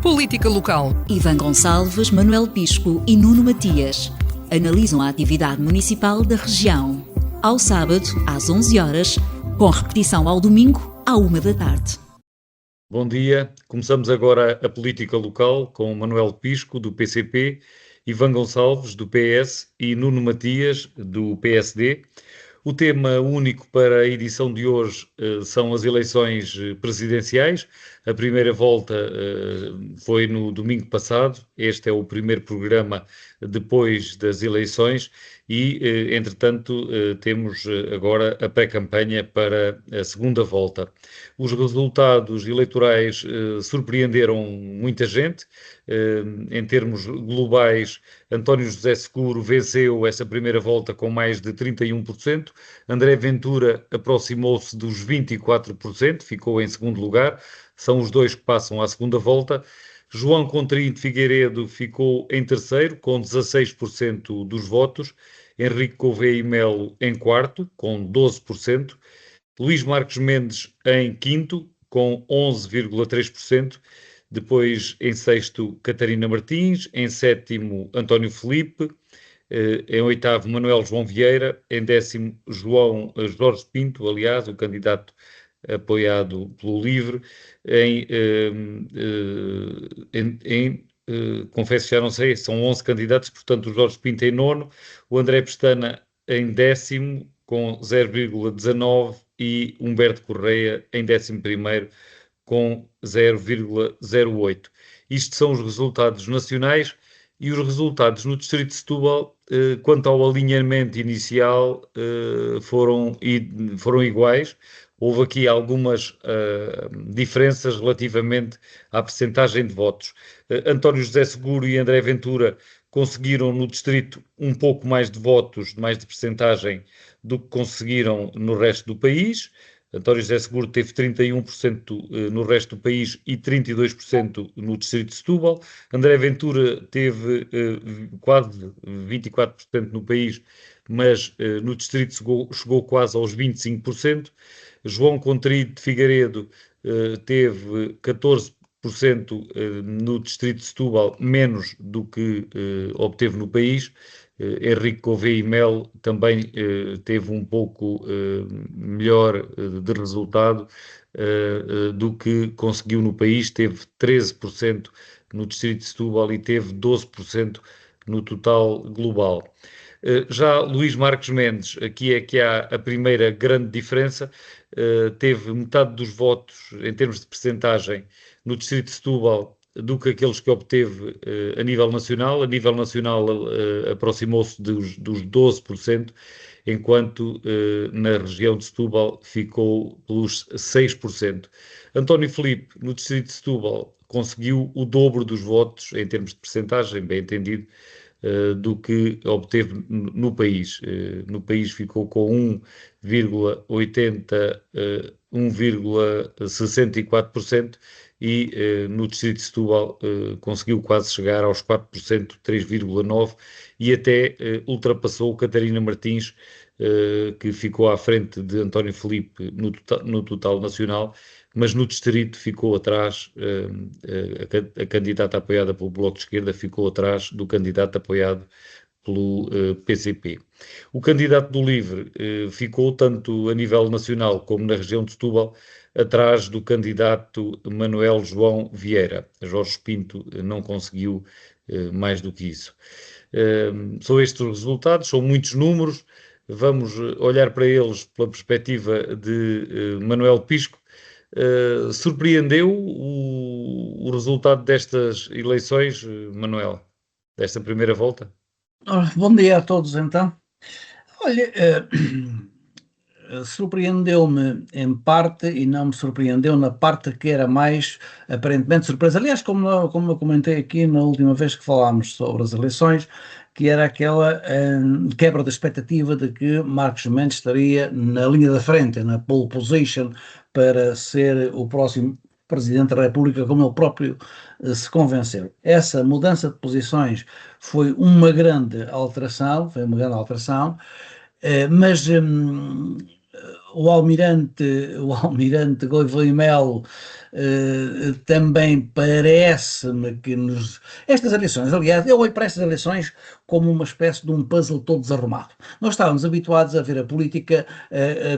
Política local. Ivan Gonçalves, Manuel Pisco e Nuno Matias analisam a atividade municipal da região. Ao sábado, às 11 horas, com repetição ao domingo, à 1 da tarde. Bom dia. Começamos agora a política local com Manuel Pisco, do PCP, Ivan Gonçalves, do PS e Nuno Matias, do PSD. O tema único para a edição de hoje são as eleições presidenciais. A primeira volta foi no domingo passado. Este é o primeiro programa depois das eleições e, entretanto, temos agora a pré-campanha para a segunda volta. Os resultados eleitorais surpreenderam muita gente. Em termos globais, António José Seguro venceu essa primeira volta com mais de 31%. André Ventura aproximou-se dos 24%, ficou em segundo lugar. São os dois que passam à segunda volta. João Contrinho de Figueiredo ficou em terceiro, com 16% dos votos. Henrique Gouveia e Melo em quarto, com 12%. Luís Marques Mendes em quinto, com 11,3%. Depois, em sexto, Catarina Martins. Em sétimo, António Filipe. Em oitavo, Manuel João Vieira. Em décimo, Jorge Pinto, aliás, o candidato apoiado pelo LIVRE. Confesso que já não sei, são 11 candidatos, portanto o Jorge Pinto em nono, o André Pestana em décimo, com 0,19, e Humberto Correia em 11º, com 0,08. Isto são os resultados nacionais. E os resultados no Distrito de Setúbal, quanto ao alinhamento inicial, foram iguais. Houve aqui algumas diferenças relativamente à percentagem de votos. António José Seguro e André Ventura conseguiram no distrito um pouco mais de votos, mais de percentagem, do que conseguiram no resto do país. António José Seguro teve 31% no resto do país e 32% no distrito de Setúbal. André Ventura teve quase 24% no país, mas no distrito chegou quase aos 25%. João Contrinho de Figueiredo teve 14% no distrito de Setúbal, menos do que obteve no país. Henrique Gouveia e Melo também teve um pouco melhor de resultado do que conseguiu no país. Teve 13% no distrito de Setúbal e teve 12% no total global. Já Luís Marques Mendes, aqui é que há a primeira grande diferença. Teve metade dos votos em termos de percentagem no distrito de Setúbal do que aqueles que obteve a nível nacional. A nível nacional aproximou-se dos 12%, enquanto na região de Setúbal ficou pelos 6%. António Filipe, no distrito de Setúbal, conseguiu o dobro dos votos em termos de percentagem, bem entendido, do que obteve no país. No país ficou com 1,64%, e no distrito de Setúbal conseguiu quase chegar aos 4%, 3,9%, e até ultrapassou Catarina Martins, que ficou à frente de António Filipe no total nacional, mas no distrito ficou atrás. A candidata apoiada pelo Bloco de Esquerda ficou atrás do candidato apoiado pelo PCP. O candidato do LIVRE ficou, tanto a nível nacional como na região de Setúbal, atrás do candidato Manuel João Vieira. Jorge Pinto não conseguiu mais do que isso. São estes os resultados, são muitos números. Vamos olhar para eles pela perspectiva de Manuel Pisco. Surpreendeu o resultado destas eleições, Manuel, desta primeira volta? Bom dia a todos, então. Olha, surpreendeu-me em parte e não me surpreendeu na parte que era mais aparentemente surpresa. Aliás, como eu comentei aqui na última vez que falámos sobre as eleições, que era aquela quebra da expectativa de que Marcos Mendes estaria na linha da frente, na pole position, para ser o próximo Presidente da República, como ele próprio se convenceu. Essa mudança de posições foi uma grande alteração, mas o almirante Gouveia e Melo também parece-me que estas eleições, aliás, eu olho para estas eleições como uma espécie de um puzzle todo desarrumado. Nós estávamos habituados a ver a política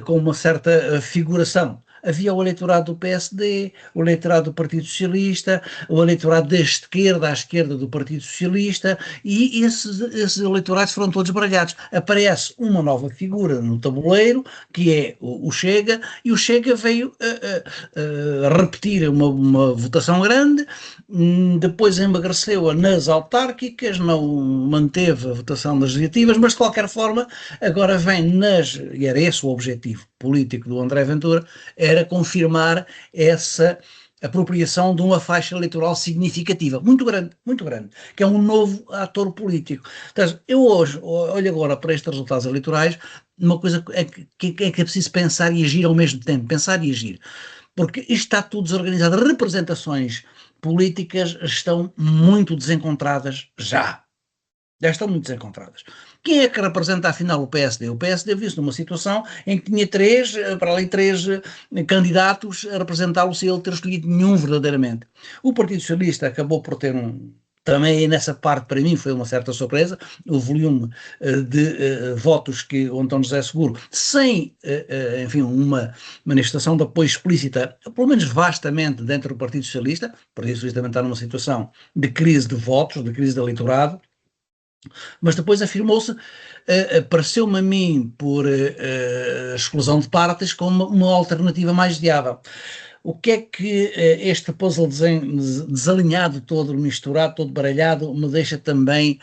com uma certa figuração. Havia o eleitorado do PSD, o eleitorado do Partido Socialista, o eleitorado da esquerda à esquerda do Partido Socialista, e esses eleitorados foram todos baralhados. Aparece uma nova figura no tabuleiro, que é o Chega, e o Chega veio a repetir uma votação grande, depois emagreceu-a nas autárquicas, não manteve a votação das legislativas, mas de qualquer forma agora vem e era esse o objetivo político do André Ventura, era confirmar essa apropriação de uma faixa eleitoral significativa, muito grande, que é um novo ator político. Então, eu hoje olho agora para estes resultados eleitorais, uma coisa que é preciso pensar e agir ao mesmo tempo, pensar e agir, porque isto está tudo desorganizado, as representações políticas estão muito desencontradas já estão muito desencontradas. Quem é que representa afinal o PSD? O PSD viu-se numa situação em que tinha três candidatos a representá-lo sem ele ter escolhido nenhum verdadeiramente. O Partido Socialista acabou por ter também nessa parte para mim foi uma certa surpresa, o volume de votos que o António José Seguro, sem, enfim, uma manifestação de apoio explícita, pelo menos vastamente dentro do Partido Socialista. O Partido Socialista também está numa situação de crise de votos, de crise de eleitorado, mas depois afirmou-se, pareceu-me a mim, por exclusão de partes, como uma alternativa mais viável. O que é que este puzzle desalinhado, todo misturado, todo baralhado, me deixa também,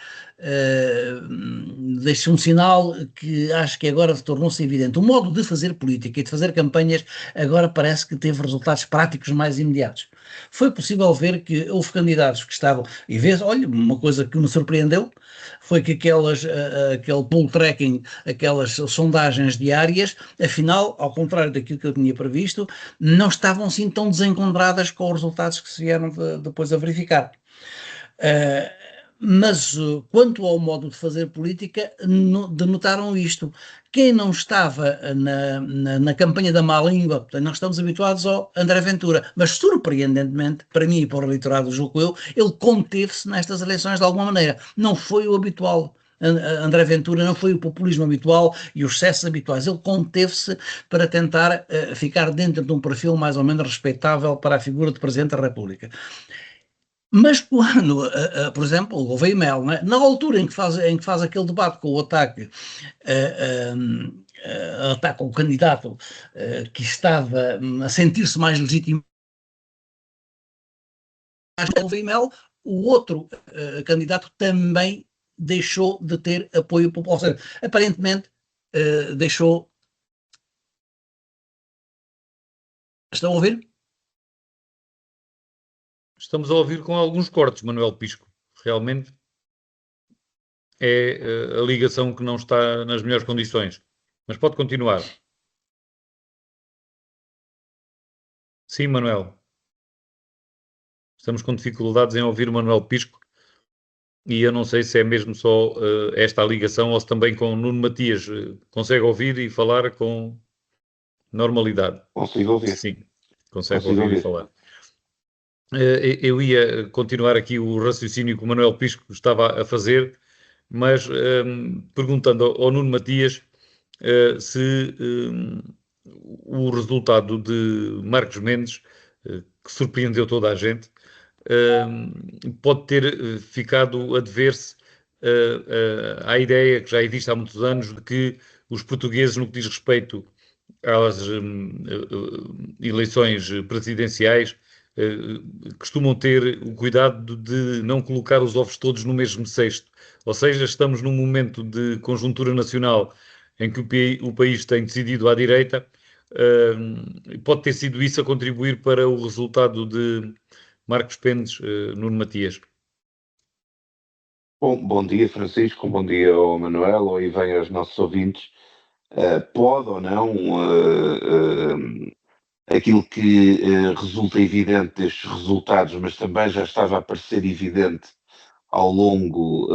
deixa um sinal que acho que agora tornou-se evidente. O modo de fazer política e de fazer campanhas agora parece que teve resultados práticos mais imediatos. Foi possível ver que houve candidatos que estavam, e vês, olha, uma coisa que me surpreendeu, foi que aquele poll tracking, aquelas sondagens diárias, afinal, ao contrário daquilo que eu tinha previsto, não estavam assim tão desencontradas com os resultados que se vieram depois a verificar. Mas quanto ao modo de fazer política, denotaram isto. Quem não estava na campanha da má língua, portanto, nós estamos habituados ao André Ventura, mas surpreendentemente, para mim e para o eleitorado, julgo eu, ele conteve-se nestas eleições de alguma maneira. Não foi o habitual. André Ventura não foi o populismo habitual e os excessos habituais. Ele conteve-se para tentar ficar dentro de um perfil mais ou menos respeitável para a figura de Presidente da República. Mas quando, por exemplo, o Gouveia e Melo, né, na altura em que faz aquele debate com o ataque, ataca o candidato que estava a sentir-se mais legítimo, o Gouveia e Melo, o outro candidato também deixou de ter apoio popular, ou seja, aparentemente deixou. Estão a ouvir? Estamos a ouvir com alguns cortes, Manuel Pisco. Realmente é a ligação que não está nas melhores condições. Mas pode continuar. Sim, Manuel. Estamos com dificuldades em ouvir o Manuel Pisco e eu não sei se é mesmo só esta a ligação ou se também com o Nuno Matias consegue ouvir e falar com normalidade. Consigo ouvir. Sim, consegue ouvir e falar. Eu ia continuar aqui o raciocínio que o Manuel Pisco estava a fazer, mas perguntando ao Nuno Matias se o resultado de Marcos Mendes, que surpreendeu toda a gente, pode ter ficado a dever-se à ideia que já existe há muitos anos de que os portugueses, no que diz respeito às eleições presidenciais, costumam ter o cuidado de não colocar os ovos todos no mesmo cesto. Ou seja, estamos num momento de conjuntura nacional em que o país tem decidido à direita, pode ter sido isso a contribuir para o resultado de Marcos Mendes, Nuno Matias. Bom dia, Francisco, bom dia ao Manuel, e bem aos nossos ouvintes. Pode ou não aquilo que resulta evidente destes resultados, mas também já estava a parecer evidente ao longo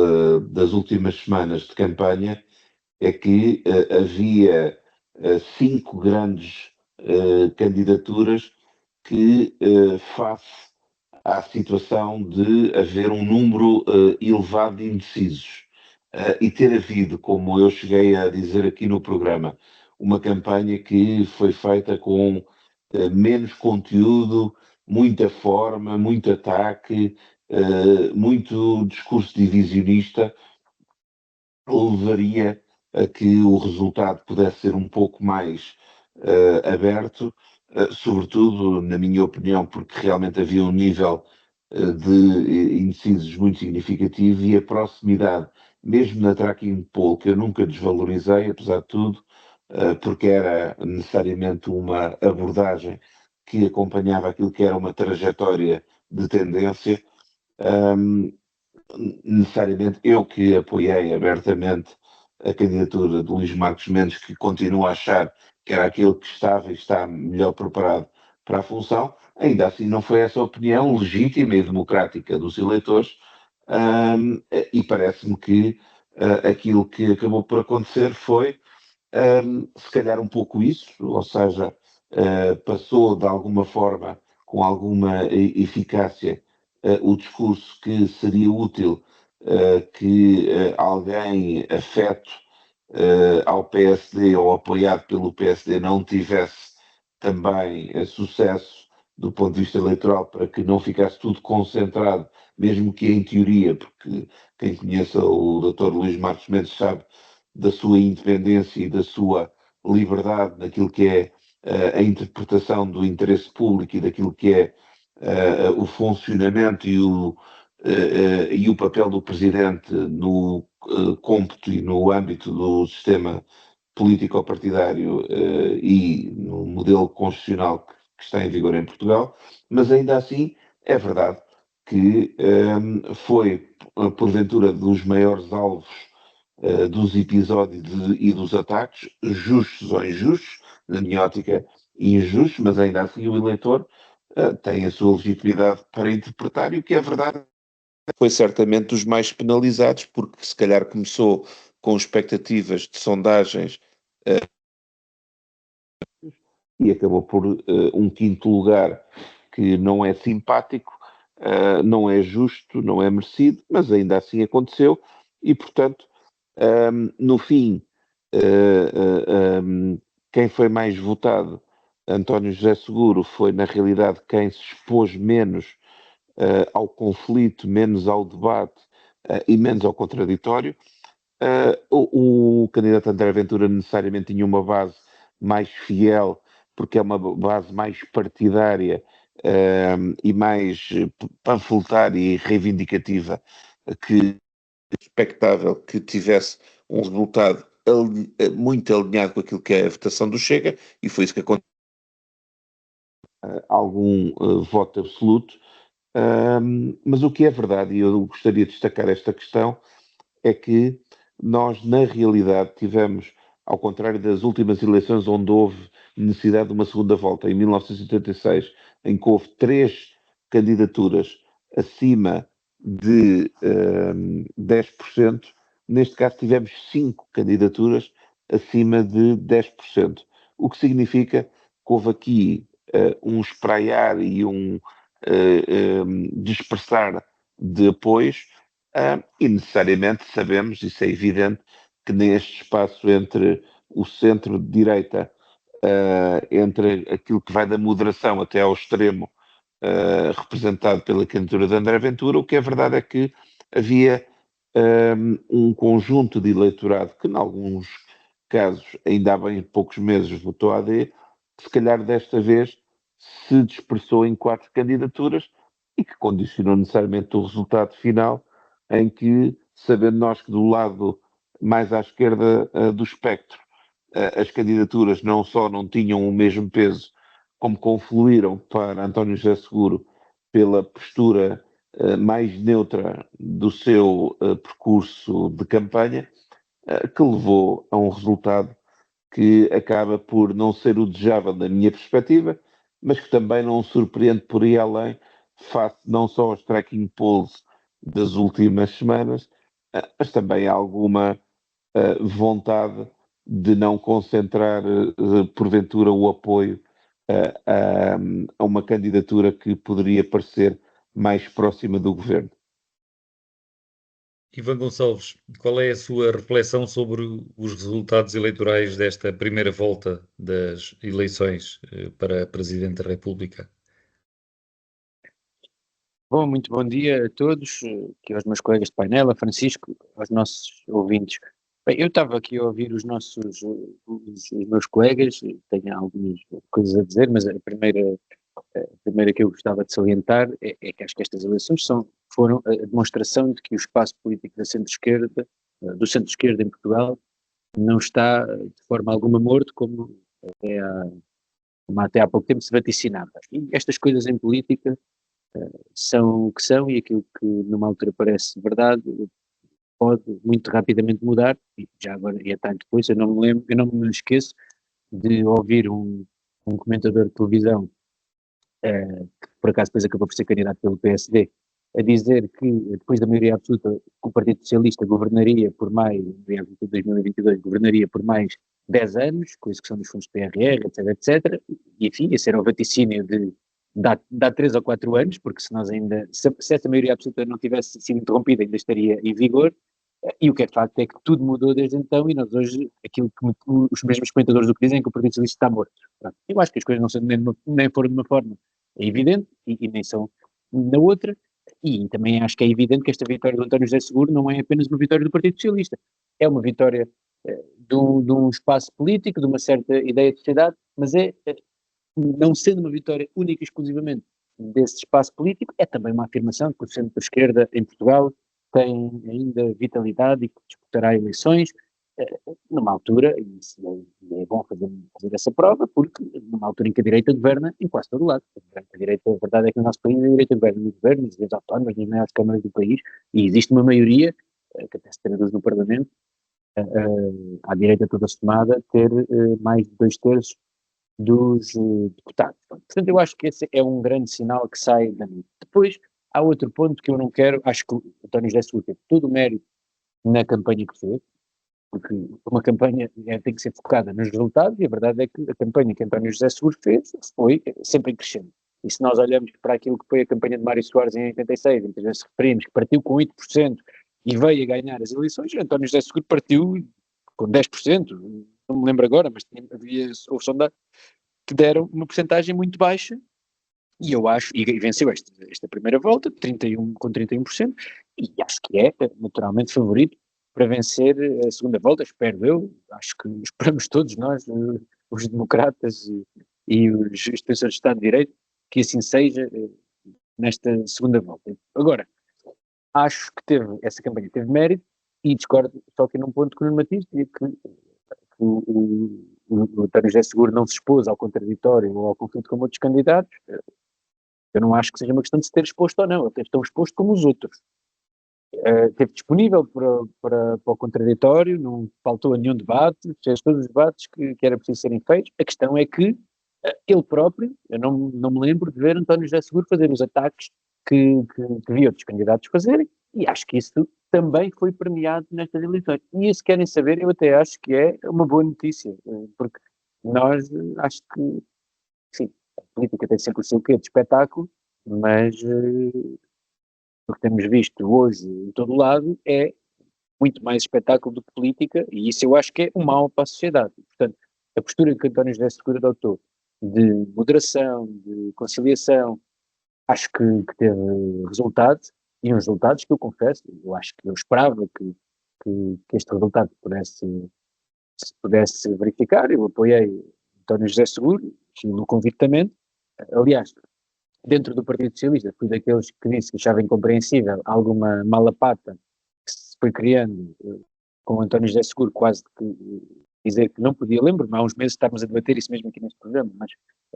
das últimas semanas de campanha, é que havia 5 grandes candidaturas que, face à situação de haver um número elevado de indecisos e ter havido, como eu cheguei a dizer aqui no programa, uma campanha que foi feita com menos conteúdo, muita forma, muito ataque, muito discurso divisionista, levaria a que o resultado pudesse ser um pouco mais aberto, sobretudo, na minha opinião, porque realmente havia um nível de indecisos muito significativo e a proximidade, mesmo na tracking poll, que eu nunca desvalorizei, apesar de tudo, porque era necessariamente uma abordagem que acompanhava aquilo que era uma trajetória de tendência. Um, Necessariamente eu que apoiei abertamente a candidatura de Luís Marcos Mendes, que continuo a achar que era aquele que estava e está melhor preparado para a função, ainda assim não foi essa a opinião legítima e democrática dos eleitores, e parece-me que aquilo que acabou por acontecer foi se calhar um pouco isso, ou seja, passou de alguma forma, com alguma eficácia, o discurso que seria útil que alguém afeto ao PSD ou apoiado pelo PSD não tivesse também sucesso do ponto de vista eleitoral para que não ficasse tudo concentrado, mesmo que em teoria, porque quem conheça o Dr. Luís Marcos Mendes sabe da sua independência e da sua liberdade naquilo que é a interpretação do interesse público e daquilo que é o funcionamento e o papel do Presidente no cômputo e no âmbito do sistema político-partidário e no modelo constitucional que está em vigor em Portugal, mas ainda assim é verdade que foi, porventura, dos maiores alvos dos episódios e dos ataques, justos ou injustos, na minha ótica, injustos, mas ainda assim o eleitor tem a sua legitimidade para interpretar, e o que é verdade foi certamente dos mais penalizados, porque se calhar começou com expectativas de sondagens e acabou por um quinto lugar que não é simpático, não é justo, não é merecido, mas ainda assim aconteceu e, portanto, no fim, quem foi mais votado, António José Seguro, foi na realidade quem se expôs menos ao conflito, menos ao debate e menos ao contraditório. O candidato André Ventura necessariamente tinha uma base mais fiel, porque é uma base mais partidária e mais panfletária e reivindicativa, que é expectável que tivesse um resultado muito alinhado com aquilo que é a votação do Chega, e foi isso que aconteceu. Algum voto absoluto, mas o que é verdade, e eu gostaria de destacar esta questão, é que nós, na realidade, tivemos, ao contrário das últimas eleições, onde houve necessidade de uma segunda volta, em 1986, em que houve 3 candidaturas acima de 10%, neste caso tivemos 5 candidaturas acima de 10%, o que significa que houve aqui um espraiar e um dispersar de apoios. E necessariamente sabemos, isso é evidente, que neste espaço entre o centro-direita, entre aquilo que vai da moderação até ao extremo, representado pela candidatura de André Ventura, o que é verdade é que havia um conjunto de eleitorado que, em alguns casos, ainda há bem poucos meses votou AD, que se calhar desta vez se dispersou em 4 candidaturas e que condicionou necessariamente o resultado final, em que, sabendo nós que do lado mais à esquerda do espectro, as candidaturas não só não tinham o mesmo peso, como confluíram para António José Seguro pela postura mais neutra do seu percurso de campanha, que levou a um resultado que acaba por não ser o desejável da minha perspectiva, mas que também não surpreende por aí além, face não só aos tracking polls das últimas semanas, mas também a alguma vontade de não concentrar, porventura, o apoio a uma candidatura que poderia parecer mais próxima do governo. Ivan Gonçalves, qual é a sua reflexão sobre os resultados eleitorais desta primeira volta das eleições para Presidente da República? Bom, muito bom dia a todos, aqui aos meus colegas de painel, a Francisco, aos nossos ouvintes. Bem, eu estava aqui a ouvir os meus colegas, tenho algumas coisas a dizer, mas a primeira que eu gostava de salientar é que acho que estas eleições foram a demonstração de que o espaço político da centro-esquerda, do centro-esquerda em Portugal, não está de forma alguma morto, como até há pouco tempo se vaticinava. E estas coisas em política são o que são, e aquilo que numa altura parece verdade pode muito rapidamente mudar, e já agora e até depois eu não me esqueço de ouvir um comentador de televisão que por acaso depois acabou por ser candidato pelo PSD, a dizer que depois da maioria absoluta o Partido Socialista governaria por mais, em 2022, governaria por mais 10 anos, com a execução dos fundos PRR, etc, etc, e enfim, esse era o vaticínio de dá 3 ou 4 anos, porque se nós ainda, se essa maioria absoluta não tivesse sido interrompida, ainda estaria em vigor, e o que é facto é que tudo mudou desde então, e nós hoje, aquilo que os mesmos comentadores do que dizem, é que o Partido Socialista está morto. Eu acho que as coisas não são, nem foram de uma forma, é evidente, e nem são na outra, e também acho que é evidente que esta vitória do António José Seguro não é apenas uma vitória do Partido Socialista, é uma vitória de um espaço político, de uma certa ideia de sociedade, mas não sendo uma vitória única e exclusivamente desse espaço político, é também uma afirmação que o centro-esquerda em Portugal tem ainda vitalidade e que disputará eleições numa altura, e é bom fazer essa prova, porque numa altura em que a direita governa em quase todo o lado. A direita, a verdade é que no nosso país a direita governa no governo, nas cidades autónomas, nas maiores câmaras do país, e existe uma maioria, que até se traduz no Parlamento, à direita toda somada, ter mais de 2/3 dos deputados. Portanto, eu acho que esse é um grande sinal que sai dali. Depois, há outro ponto que eu não quero, acho que o António José Seguro teve todo o mérito na campanha que fez, porque uma campanha tem que ser focada nos resultados, e a verdade é que a campanha que António José Seguro fez foi sempre em crescendo. E se nós olhamos para aquilo que foi a campanha de Mário Soares em 86, muitas vezes referimos que partiu com 8% e veio a ganhar as eleições, António José Seguro partiu com 10%, não me lembro agora, mas houve sondagens que deram uma porcentagem muito baixa, e eu acho, e venceu esta primeira volta, com 31%, e acho que é naturalmente favorito para vencer a segunda volta, espero eu, acho que esperamos todos nós, os democratas e os defensores de Estado de Direito, que assim seja nesta segunda volta. Agora, acho que essa campanha teve mérito, e discordo só que num ponto que o Matias dizia que o António José Seguro não se expôs ao contraditório ou ao conflito com outros candidatos. Eu não acho que seja uma questão de se ter exposto ou não, ele esteve tão exposto como os outros. Esteve disponível para o contraditório, não faltou a nenhum debate, fez todos os debates que era preciso serem feitos. A questão é que ele próprio, eu não me lembro de ver António José Seguro fazer os ataques que vi outros candidatos fazerem, e acho que isso também foi premiado nestas eleições. E se querem saber, eu até acho que é uma boa notícia, porque nós, acho que, sim, a política tem sempre o seu quê de espetáculo, mas o que temos visto hoje em todo lado é muito mais espetáculo do que política, e isso eu acho que é um mal para a sociedade. Portanto, a postura que António José Seguro adotou de moderação, de conciliação, acho que teve resultados, e uns resultados que eu confesso, eu acho que eu esperava que este resultado se pudesse verificar. Eu apoiei António José Seguro, no convictamente. Aliás, dentro do Partido Socialista, fui daqueles que disse que achava incompreensível alguma malapata que se foi criando com António José Seguro, quase que dizer que não podia. Lembro-me, há uns meses estávamos a debater isso mesmo aqui neste programa, mas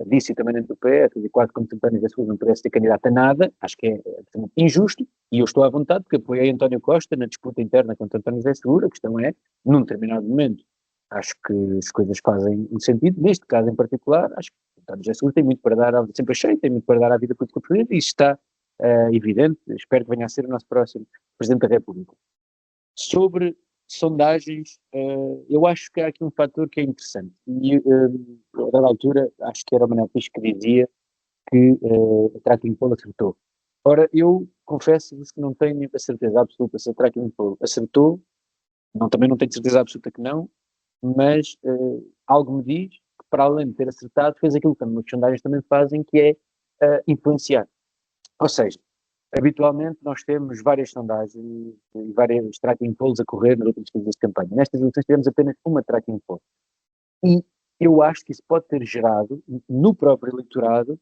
disse também dentro do PS, e quase como António José Seguro não pudesse ser candidato a nada, acho que é injusto, e eu estou à vontade, porque apoiei António Costa na disputa interna contra António José Seguro. A questão é, num determinado momento, acho que as coisas fazem um sentido, neste caso em particular, acho que António José Seguro tem muito para dar, sempre achei, tem muito para dar à vida política portuguesa, e isso está evidente. Espero que venha a ser o nosso próximo Presidente da República. Sobre sondagens, eu acho que há aqui um fator que é interessante. E, a dada altura, acho que era o Manuel Pisco que dizia que a Tracking Poll acertou. Ora, eu confesso-vos que não tenho a certeza absoluta se a Tracking Poll acertou, também não tenho certeza absoluta que não, mas algo me diz que, para além de ter acertado, fez aquilo que as sondagens também fazem, que é influenciar. Ou seja, habitualmente nós temos várias sondagens e várias tracking polls a correr nas outras fases de campanha. Nestas eleições tivemos apenas uma tracking poll. E eu acho que isso pode ter gerado, no próprio eleitorado,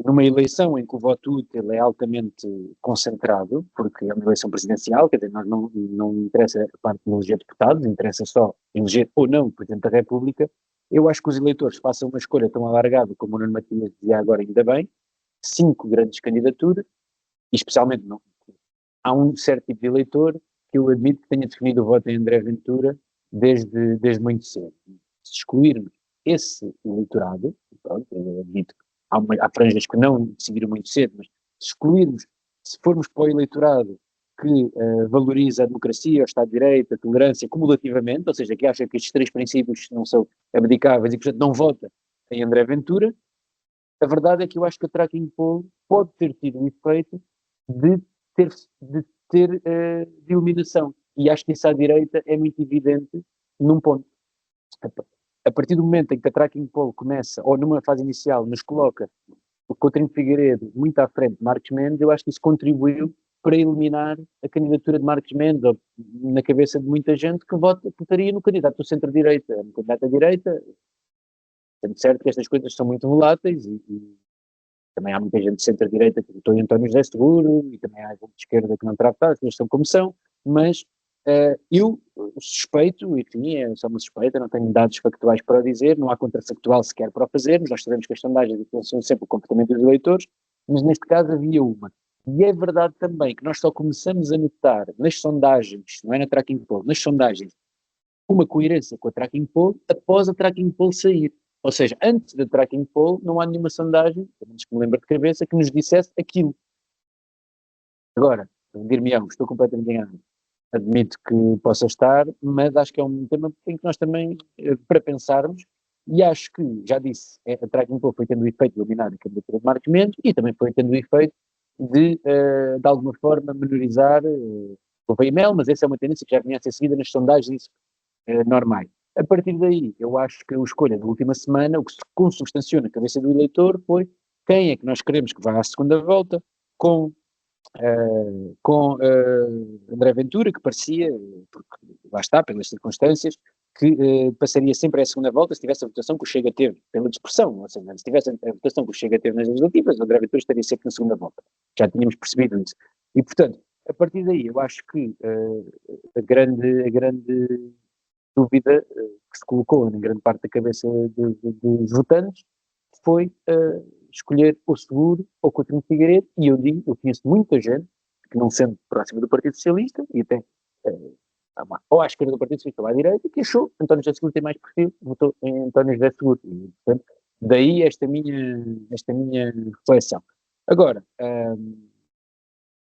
numa eleição em que o voto útil é altamente concentrado, porque é uma eleição presidencial, quer dizer, nós não interessa a parte de eleger deputados, interessa só eleger ou não o Presidente da República. Eu acho que os eleitores façam uma escolha tão alargada, como o Nuno Matias dizia agora, ainda bem, 5 grandes candidaturas, e especialmente não. Há um certo tipo de eleitor que eu admito que tenha definido o voto em André Ventura desde muito cedo. Se excluirmos esse eleitorado, pronto, eu admito que há franjas que não decidiram muito cedo, mas se excluirmos, se formos para o eleitorado que valoriza a democracia, o Estado de Direito, a tolerância cumulativamente, ou seja, que acha que estes 3 princípios não são abdicáveis e, portanto, não vota em André Ventura, a verdade é que eu acho que a Tracking Poll pode ter tido um efeito de ter de eliminação. E acho que isso à direita é muito evidente num ponto. A partir do momento em que a Tracking Poll começa, ou numa fase inicial, nos coloca o Coutinho Figueiredo muito à frente de Marcos Mendes, eu acho que isso contribuiu para eliminar a candidatura de Marcos Mendes, ou na cabeça de muita gente que votaria no candidato do centro-direita. No candidato à direita, sendo certo que estas coisas são muito voláteis e também há muita gente de centro-direita que votou em António José Seguro e também há gente de esquerda que não trata, as coisas são como são, mas eu suspeito, enfim, é só uma suspeita, não tenho dados factuais para o dizer, não há contrafactual sequer para o fazermos, nós sabemos que as sondagens influenciam sempre o comportamento dos eleitores, mas neste caso havia uma. E é verdade também que nós só começamos a notar nas sondagens, não é na Tracking Poll, nas sondagens, uma coerência com a Tracking Poll após a Tracking Poll sair. Ou seja, antes da Tracking Poll não há nenhuma sondagem, pelo menos que me lembro de cabeça, que nos dissesse aquilo. Agora, dir-me-ão, estou completamente enganado. Admito que possa estar, mas acho que é um tema em que nós também, para pensarmos, e acho que, já disse, a Tracking Poll foi tendo o efeito de eliminar a candidatura de Marcos Mendes e também foi tendo o efeito de alguma forma, menorizar o PML, mas essa é uma tendência que já vinha a ser seguida nas sondagens normais. A partir daí, eu acho que a escolha da última semana, o que se consubstanciou na cabeça do eleitor foi quem é que nós queremos que vá à segunda volta com André Ventura, que parecia, porque lá está, pelas circunstâncias, que passaria sempre à segunda volta se tivesse a votação que o Chega teve, pela dispersão, ou seja, se tivesse a votação que o Chega teve nas legislativas, André Ventura estaria sempre na segunda volta. Já tínhamos percebido isso. E, portanto, a partir daí, eu acho que a grande dúvida que se colocou em grande parte da cabeça dos votantes foi escolher o Seguro ou o Coutinho Figueiredo, e eu conheço muita gente que, não sendo próxima do Partido Socialista, e até ou à esquerda do Partido Socialista ou à direita, que achou que António José Seguro tem mais perfil, votou em António José Seguro. E, portanto, daí esta minha reflexão. Agora,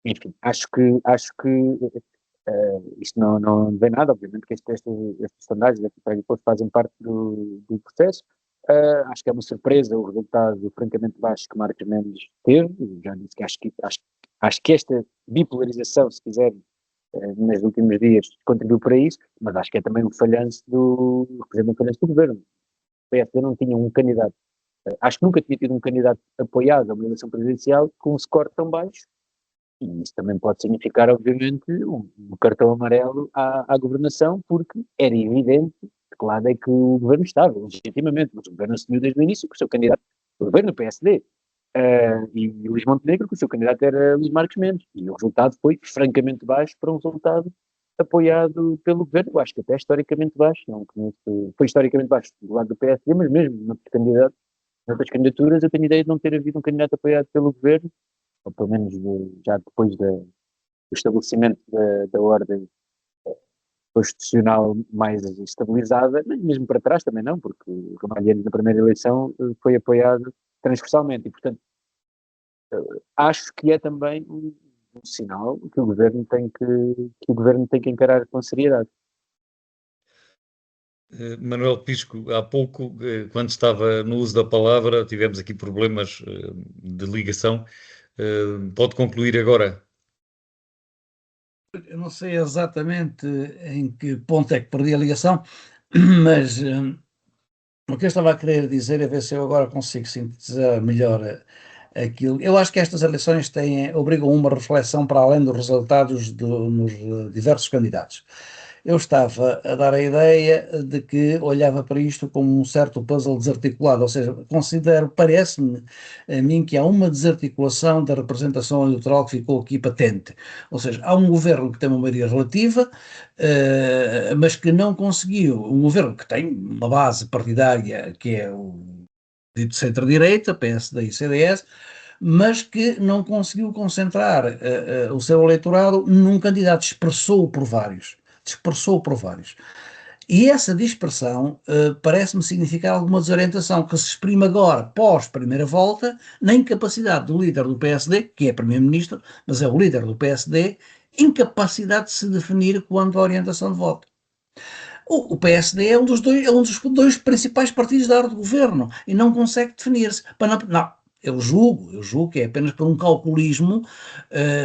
enfim, acho que isto não vem nada, obviamente que estas sondagens depois fazem parte do processo. Acho que é uma surpresa o resultado francamente baixo que Marcos Mendes teve. Já disse que acho que esta bipolarização, se quiser, nos últimos dias contribuiu para isso, mas acho que é também representa um falhanço do governo. O PSD não tinha um candidato, acho que nunca tinha tido um candidato apoiado a uma eleição presidencial com um score tão baixo. E isso também pode significar, obviamente, um cartão amarelo à governação, porque era evidente de que lado é que o governo estava, legitimamente, mas o governo assumiu desde o início que o seu candidato, o governo PSD, e Luís Montenegro, que o seu candidato era Luís Marcos Mendes, e o resultado foi francamente baixo para um resultado apoiado pelo governo, eu acho que até historicamente baixo, não conheço, foi historicamente baixo do lado do PSD, mas mesmo noutras candidaturas, eu tenho ideia de não ter havido um candidato apoiado pelo governo, ou pelo menos já depois do estabelecimento da ordem constitucional mais estabilizada, mas mesmo para trás também não, porque o Ramalhianos na primeira eleição foi apoiado transversalmente e, portanto, acho que é também um sinal que o governo tem que encarar com seriedade. Manuel Pisco, há pouco, quando estava no uso da palavra, tivemos aqui problemas de ligação. Pode concluir agora. Eu não sei exatamente em que ponto é que perdi a ligação, mas o que eu estava a querer dizer, a ver se eu agora consigo sintetizar melhor aquilo. Eu acho que estas eleições obrigam uma reflexão para além dos resultados nos diversos candidatos. Eu estava a dar a ideia de que olhava para isto como um certo puzzle desarticulado, ou seja, parece-me a mim que há uma desarticulação da representação eleitoral que ficou aqui patente. Ou seja, há um governo que tem uma maioria relativa, mas que não conseguiu, um governo que tem uma base partidária que é o dito centro-direita, PSD e CDS, mas que não conseguiu concentrar o seu eleitorado num candidato, dispersou-o por vários. E essa dispersão parece-me significar alguma desorientação que se exprime agora, pós-primeira volta, na incapacidade do líder do PSD, que é primeiro-ministro, mas é o líder do PSD, incapacidade de se definir quanto à orientação de voto. O PSD é um dos dois principais partidos da área de governo e não consegue definir-se. Não, eu julgo que é apenas por um calculismo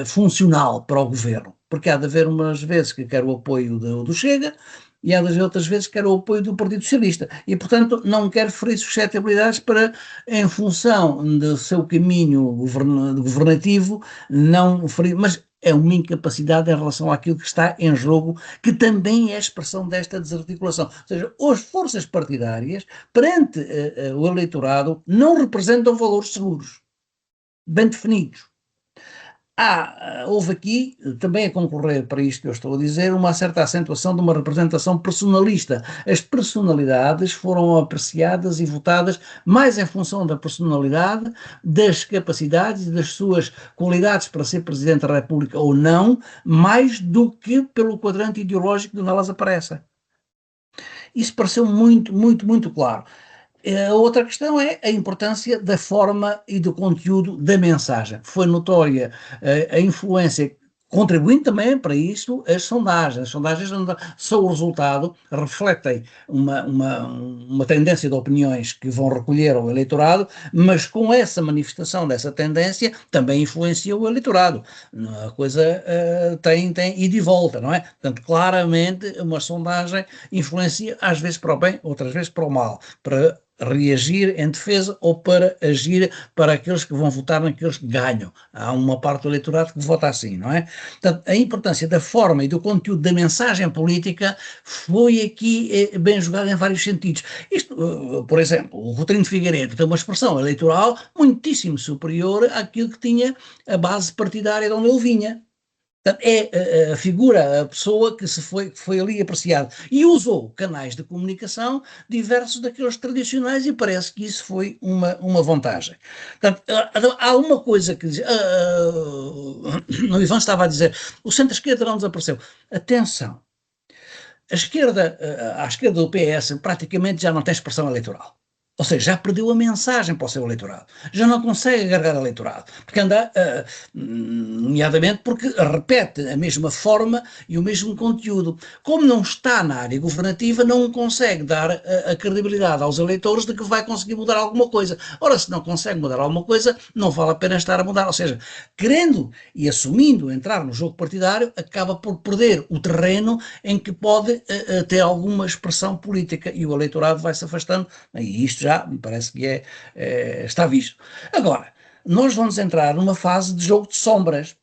funcional para o governo, porque há de haver umas vezes que quer o apoio do Chega e há de haver outras vezes que quer o apoio do Partido Socialista e, portanto, não quer ferir suscetibilidades para, em função do seu caminho governativo, não ferir, mas é uma incapacidade em relação àquilo que está em jogo, que também é a expressão desta desarticulação. Ou seja, as forças partidárias, perante o eleitorado, não representam valores seguros, bem definidos. Houve aqui, também a concorrer para isto que eu estou a dizer, uma certa acentuação de uma representação personalista. As personalidades foram apreciadas e votadas mais em função da personalidade, das capacidades e das suas qualidades para ser Presidente da República ou não, mais do que pelo quadrante ideológico de onde elas aparecem. Isso pareceu muito claro. A outra questão é a importância da forma e do conteúdo da mensagem. Foi notória a influência, contribuindo também para isto as sondagens. As sondagens são o resultado, refletem uma tendência de opiniões que vão recolher ao eleitorado, mas com essa manifestação dessa tendência também influencia o eleitorado. A coisa tem ida e volta, não é? Portanto, claramente uma sondagem influencia às vezes para o bem, outras vezes para o mal, para reagir em defesa ou para agir para aqueles que vão votar naqueles que ganham. Há uma parte do eleitorado que vota assim, não é? Portanto, a importância da forma e do conteúdo da mensagem política foi aqui bem jogada em vários sentidos. Isto, por exemplo, o Coutinho de Figueiredo tem uma expressão eleitoral muitíssimo superior àquilo que tinha a base partidária de onde ele vinha. Portanto, é a figura, a pessoa que foi ali apreciada e usou canais de comunicação diversos daqueles tradicionais e parece que isso foi uma vantagem. Portanto, há uma coisa que o Ivan estava a dizer, o centro-esquerda não desapareceu. Atenção, à esquerda do PS praticamente já não tem expressão eleitoral. Ou seja, já perdeu a mensagem para o seu eleitorado. Já não consegue agarrar eleitorado. Porque anda, nomeadamente, porque repete a mesma forma e o mesmo conteúdo. Como não está na área governativa, não consegue dar a credibilidade aos eleitores de que vai conseguir mudar alguma coisa. Ora, se não consegue mudar alguma coisa, não vale a pena estar a mudar. Ou seja, querendo e assumindo entrar no jogo partidário, acaba por perder o terreno em que pode ter alguma expressão política e o eleitorado vai se afastando. E isto já me parece que está visto. Agora, nós vamos entrar numa fase de jogo de sombras.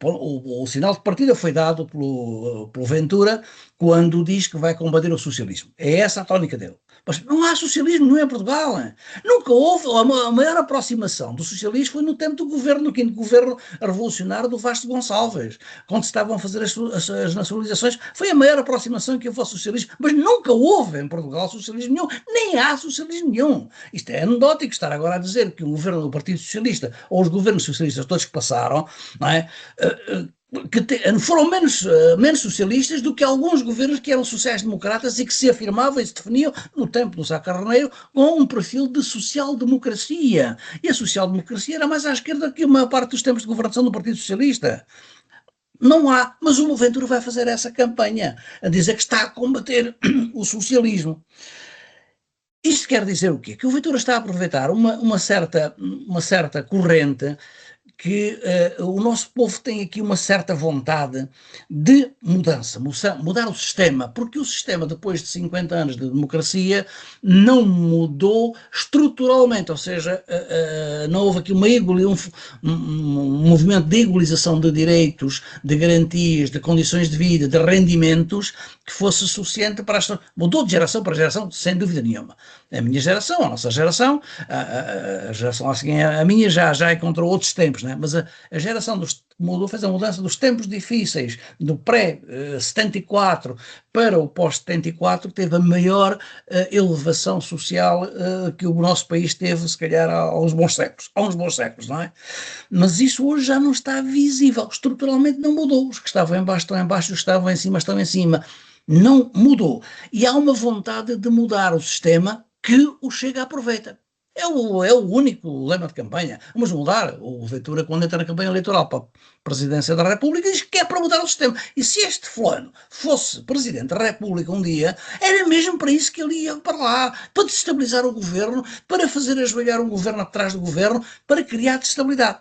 O sinal de partida foi dado pelo Ventura quando diz que vai combater o socialismo. É essa a tónica dele. Mas não há socialismo nenhum em Portugal. Hein? Nunca houve. A maior aproximação do socialismo foi no tempo do quinto governo revolucionário do Vasco Gonçalves, quando se estavam a fazer as nacionalizações. Foi a maior aproximação que houve ao socialismo. Mas nunca houve em Portugal socialismo nenhum, nem há socialismo nenhum. Isto é anedótico estar agora a dizer que o governo do Partido Socialista, ou os governos socialistas todos que passaram, não é? Foram menos socialistas do que alguns governos que eram sociais-democratas e que se afirmavam e se definiam, no tempo do Sá Carneiro, com um perfil de social-democracia. E a social-democracia era mais à esquerda que a maior parte dos tempos de governação do Partido Socialista. Não há, mas o Ventura vai fazer essa campanha, a dizer que está a combater o socialismo. Isto quer dizer o quê? Que o Ventura está a aproveitar uma certa corrente que o nosso povo tem aqui uma certa vontade de mudança, mudar o sistema, porque o sistema, depois de 50 anos de democracia, não mudou estruturalmente, ou seja, não houve aqui um movimento de igualização de direitos, de garantias, de condições de vida, de rendimentos, que fosse suficiente para mudou de geração para geração, sem dúvida nenhuma. A minha geração, a nossa geração, a geração a seguir, a minha já encontrou outros tempos, né? Mas a geração fez a mudança dos tempos difíceis, do pré-74 para o pós-74, teve a maior elevação social que o nosso país teve, se calhar, há uns bons séculos, não é? Mas isso hoje já não está visível, estruturalmente não mudou, os que estavam em baixo estão em baixo, os que estavam em cima estão em cima, não mudou, e há uma vontade de mudar o sistema que o Chega aproveita. É o único lema de campanha. Vamos mudar. O Ventura, quando entra na campanha eleitoral para a presidência da República, diz que é para mudar o sistema. E se este fulano fosse presidente da República um dia, era mesmo para isso que ele ia para lá, para desestabilizar o governo, para fazer ajoelhar um governo atrás do governo, para criar destabilidade.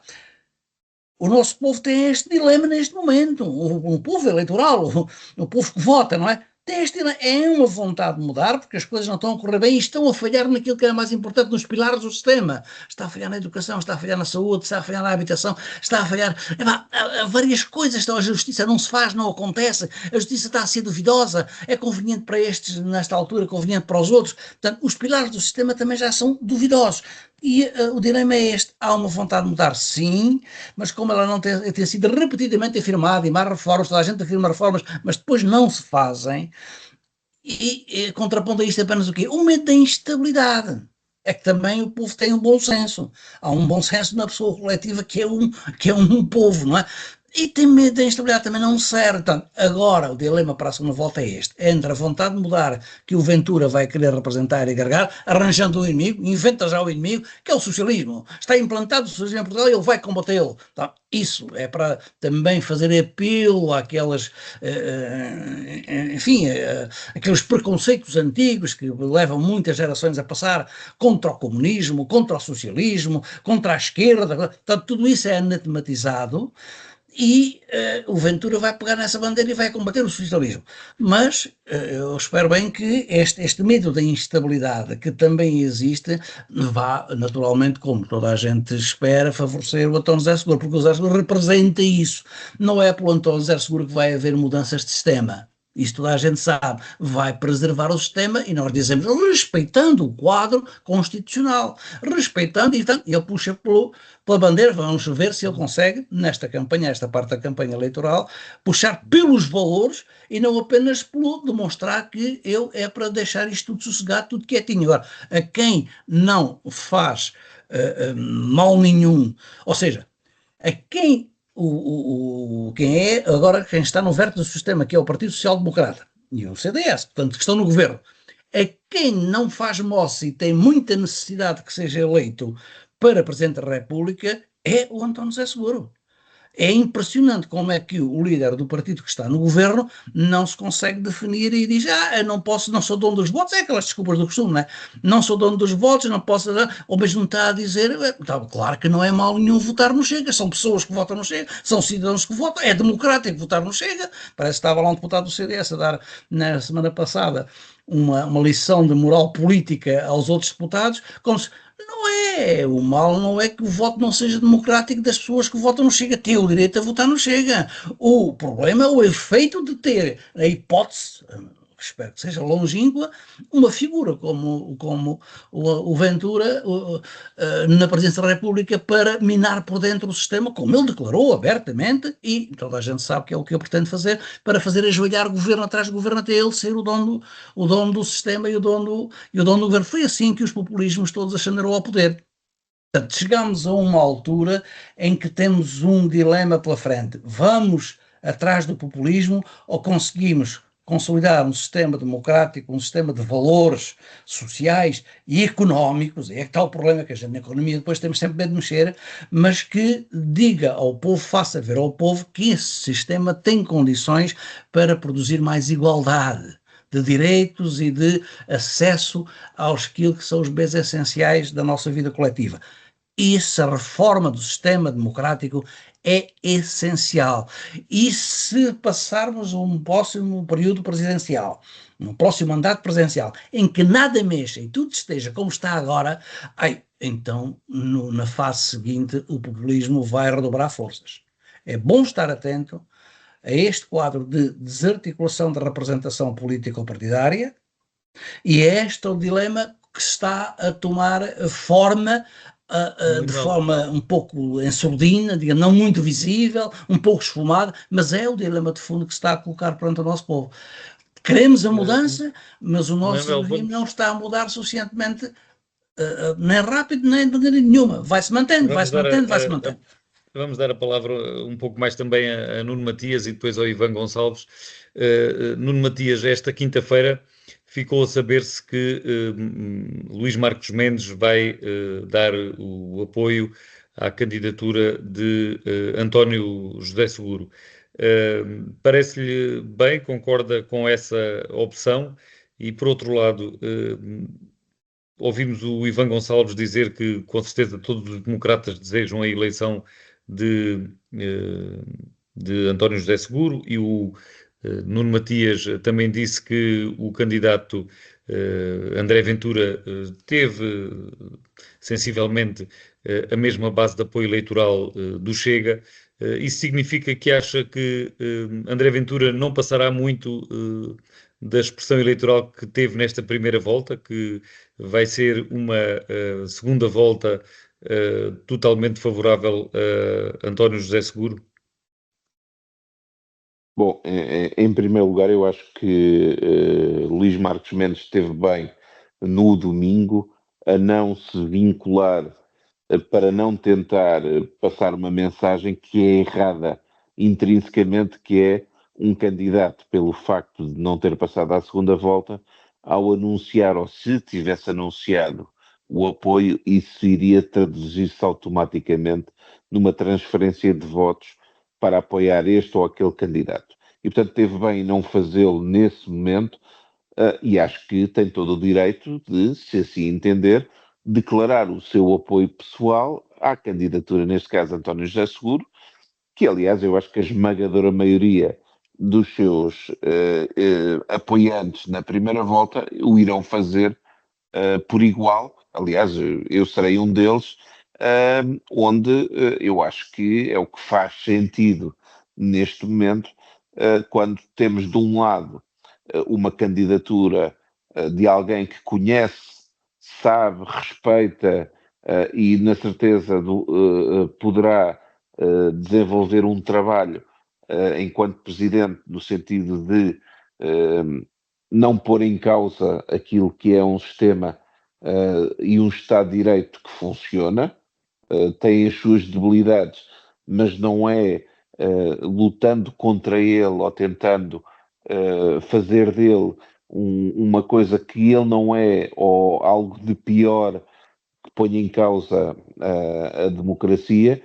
O nosso povo tem este dilema neste momento. O povo eleitoral, o povo que vota, não é? É uma vontade de mudar, porque as coisas não estão a correr bem e estão a falhar naquilo que é mais importante, nos pilares do sistema. Está a falhar na educação, está a falhar na saúde, está a falhar na habitação, está a falhar há várias coisas. Então a justiça não se faz, não acontece, a justiça está a ser duvidosa, é conveniente para estes nesta altura, conveniente para os outros. Portanto, os pilares do sistema também já são duvidosos. E o dilema é este: há uma vontade de mudar, sim, mas como ela não tem sido repetidamente afirmada, e mais reformas, toda a gente afirma reformas, mas depois não se fazem, e contrapondo a isto apenas o quê? O medo da instabilidade. É que também o povo tem um bom senso. Há um bom senso na pessoa coletiva que é um povo, não é? E tem medo da instabilidade, também não serve. Portanto, agora o dilema para a segunda volta é este: entre a vontade de mudar, que o Ventura vai querer representar e gargar, arranjando o inimigo, inventa já o inimigo, que é o socialismo. Está implantado o socialismo em Portugal e ele vai combatê-lo. Então, isso é para também fazer apelo àquelas, aqueles preconceitos antigos que levam muitas gerações a passar contra o comunismo, contra o socialismo, contra a esquerda. Portanto, tudo isso é anatematizado. E o Ventura vai pegar nessa bandeira e vai combater o socialismo. Mas eu espero bem que este medo da instabilidade que também existe vá, naturalmente, como toda a gente espera, favorecer o António José Seguro, porque o José Seguro representa isso. Não é pelo António José Seguro que vai haver mudanças de sistema. Isso toda a gente sabe, vai preservar o sistema, e nós dizemos respeitando o quadro constitucional, respeitando, e portanto, ele puxa pela bandeira. Vamos ver se ele consegue, nesta campanha, esta parte da campanha eleitoral, puxar pelos valores e não apenas pelo demonstrar que ele é para deixar isto tudo sossegado, tudo quietinho. Agora, a quem não faz mal nenhum, ou seja, a quem quem está no vértice do sistema, que é o Partido Social Democrata e o CDS, portanto, que estão no governo, a quem não faz moça e tem muita necessidade que seja eleito para Presidente da República, é o António José Seguro. É impressionante como é que o líder do partido que está no governo não se consegue definir e diz: eu não sou dono dos votos. É aquelas desculpas do costume, não é? Não sou dono dos votos, não posso, ou mesmo está a dizer, claro que não é mal nenhum votar no Chega, são pessoas que votam no Chega, são cidadãos que votam, é democrático votar no Chega. Parece que estava lá um deputado do CDS a dar, na semana passada, uma lição de moral política aos outros deputados, como se... Não é, o mal não é que o voto não seja democrático das pessoas que votam no Chega, tem o direito a votar no Chega. O problema é o efeito de ter a hipótese, espero que seja longínqua, uma figura como o Ventura na presidência da República para minar por dentro o sistema, como ele declarou abertamente, e toda a gente sabe que é o que ele pretende fazer, para fazer ajoelhar o governo atrás do governo até ele ser o dono do sistema e o dono do governo. Foi assim que os populismos todos ascenderam ao poder. Portanto, chegamos a uma altura em que temos um dilema pela frente: vamos atrás do populismo ou conseguimos consolidar um sistema democrático, um sistema de valores sociais e económicos, é que está o problema, que a gente na economia depois temos sempre medo de mexer, mas que diga ao povo, faça ver ao povo que esse sistema tem condições para produzir mais igualdade de direitos e de acesso aos que são os bens essenciais da nossa vida coletiva. Essa reforma do sistema democrático é essencial. E se passarmos um próximo período presidencial, um próximo mandato presidencial, em que nada mexa e tudo esteja como está agora, então na fase seguinte o populismo vai redobrar forças. É bom estar atento a este quadro de desarticulação da representação político-partidária, e é este o dilema que está a tomar forma de forma um pouco em sordina, não muito visível, um pouco esfumada, mas é o dilema de fundo que se está a colocar perante o nosso povo. Queremos a mudança, mas o nosso regime não está a mudar suficientemente, nem rápido, nem de maneira nenhuma. Vai-se mantendo, vai-se mantendo, vai-se mantendo. Vamos dar a palavra um pouco mais também a Nuno Matias e depois ao Ivan Gonçalves. Nuno Matias, esta quinta-feira ficou a saber-se que Luís Marcos Mendes vai dar o apoio à candidatura de António José Seguro. Parece-lhe bem, concorda com essa opção? E, por outro lado, ouvimos o Ivan Gonçalves dizer que, com certeza, todos os democratas desejam a eleição de António José Seguro, e o Nuno Matias também disse que o candidato André Ventura teve sensivelmente a mesma base de apoio eleitoral do Chega. Isso significa que acha que André Ventura não passará muito da expressão eleitoral que teve nesta primeira volta, que vai ser uma segunda volta totalmente favorável a António José Seguro? Bom, em primeiro lugar, eu acho que Luís Marcos Mendes esteve bem no domingo a não se vincular para não tentar passar uma mensagem que é errada intrinsecamente, que é um candidato, pelo facto de não ter passado à segunda volta, ao anunciar, ou se tivesse anunciado o apoio, isso iria traduzir-se automaticamente numa transferência de votos para apoiar este ou aquele candidato. E, portanto, teve bem não fazê-lo nesse momento, e acho que tem todo o direito de, se assim entender, declarar o seu apoio pessoal à candidatura, neste caso António José Seguro, que, aliás, eu acho que a esmagadora maioria dos seus apoiantes na primeira volta o irão fazer por igual. Aliás, eu serei um deles, onde eu acho que é o que faz sentido neste momento, quando temos de um lado uma candidatura de alguém que conhece, sabe, respeita e na certeza poderá desenvolver um trabalho enquanto presidente, no sentido de não pôr em causa aquilo que é um sistema e um Estado de Direito que funciona, tem as suas debilidades, mas não é lutando contra ele ou tentando fazer dele uma coisa que ele não é, ou algo de pior que ponha em causa a democracia,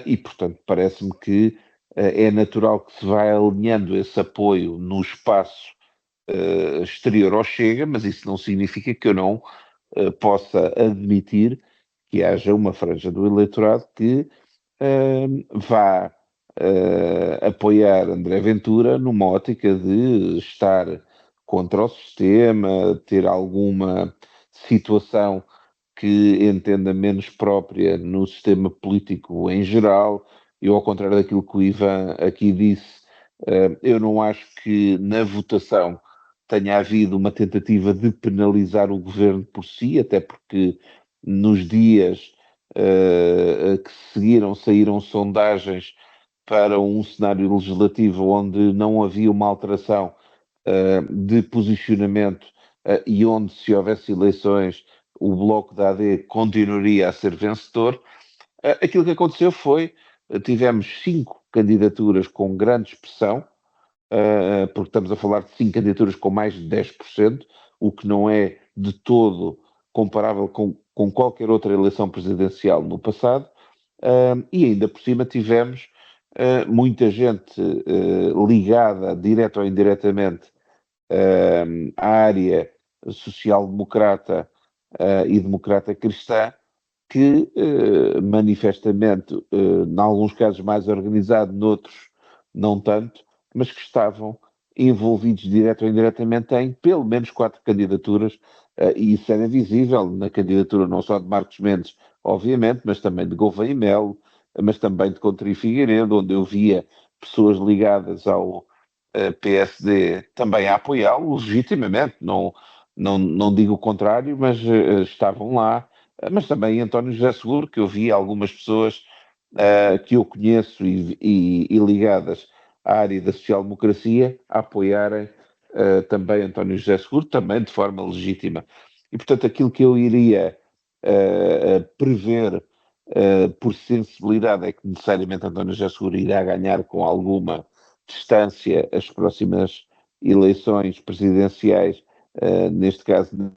e portanto parece-me que é natural que se vai alinhando esse apoio no espaço exterior ao Chega, mas isso não significa que eu não possa admitir que haja uma franja do eleitorado que vá apoiar André Ventura numa ótica de estar contra o sistema, ter alguma situação que entenda menos própria no sistema político em geral. Eu, ao contrário daquilo que o Ivan aqui disse, eu não acho que na votação tenha havido uma tentativa de penalizar o governo por si, até porque nos dias que seguiram saíram sondagens para um cenário legislativo onde não havia uma alteração de posicionamento e onde, se houvesse eleições, o Bloco da AD continuaria a ser vencedor. Aquilo que aconteceu foi, tivemos 5 candidaturas com grande expressão, porque estamos a falar de 5 candidaturas com mais de 10%, o que não é de todo comparável com qualquer outra eleição presidencial no passado, e ainda por cima tivemos muita gente ligada, direta ou indiretamente, à área social-democrata e democrata cristã, que manifestamente, em alguns casos mais organizado, noutros não tanto, mas que estavam envolvidos direto ou indiretamente em pelo menos 4 candidaturas, e isso era visível na candidatura não só de Marcos Mendes, obviamente, mas também de Gouveia e Melo, mas também de Coutinho Figueiredo, onde eu via pessoas ligadas ao PSD também a apoiá-lo legitimamente, não digo o contrário, mas estavam lá, mas também António José Seguro, que eu vi algumas pessoas que eu conheço e ligadas à área da social-democracia a apoiarem também António José Seguro, também de forma legítima. E, portanto, aquilo que eu iria prever por sensibilidade é que necessariamente António José Seguro irá ganhar com alguma distância as próximas eleições presidenciais, neste caso,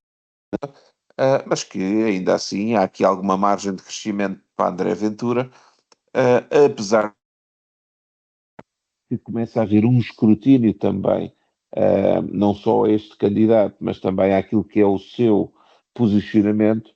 mas que ainda assim há aqui alguma margem de crescimento para André Ventura, apesar que começa a haver um escrutínio também, não só a este candidato, mas também àquilo que é o seu posicionamento,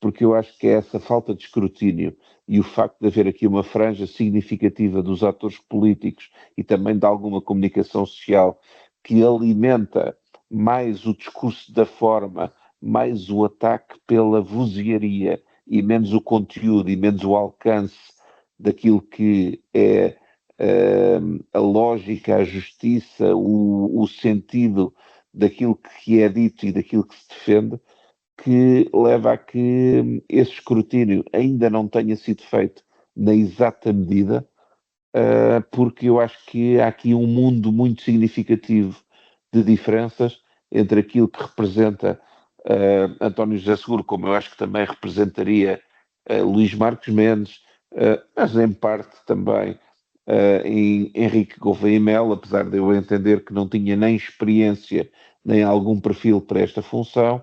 porque eu acho que é essa falta de escrutínio e o facto de haver aqui uma franja significativa dos atores políticos e também de alguma comunicação social que alimenta mais o discurso da forma, mais o ataque pela vozearia e menos o conteúdo e menos o alcance daquilo que é a lógica, a justiça, o sentido daquilo que é dito e daquilo que se defende, que leva a que esse escrutínio ainda não tenha sido feito na exata medida, porque eu acho que há aqui um mundo muito significativo de diferenças entre aquilo que representa António José Seguro, como eu acho que também representaria Luís Marcos Mendes, mas em parte também em Henrique Gouveia e Melo, apesar de eu entender que não tinha nem experiência nem algum perfil para esta função,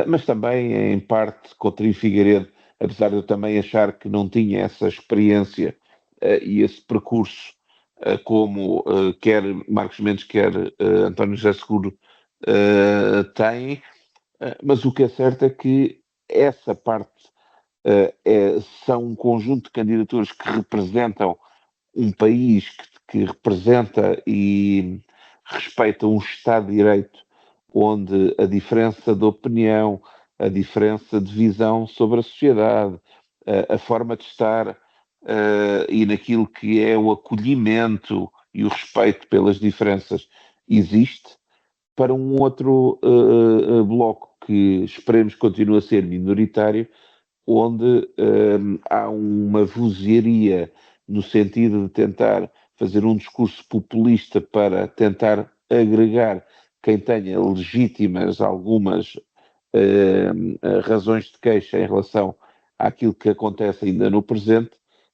mas também em parte Coutinho Figueiredo, apesar de eu também achar que não tinha essa experiência e esse percurso como quer Marcos Mendes, quer António José Seguro têm, mas o que é certo é que essa parte são um conjunto de candidaturas que representam um país que representa e respeita um Estado de Direito, onde a diferença de opinião, a diferença de visão sobre a sociedade, a forma de estar e naquilo que é o acolhimento e o respeito pelas diferenças existe, para um outro bloco que esperemos que continue a ser minoritário, onde há uma vozeria no sentido de tentar fazer um discurso populista para tentar agregar quem tenha legítimas algumas razões de queixa em relação àquilo que acontece ainda no presente,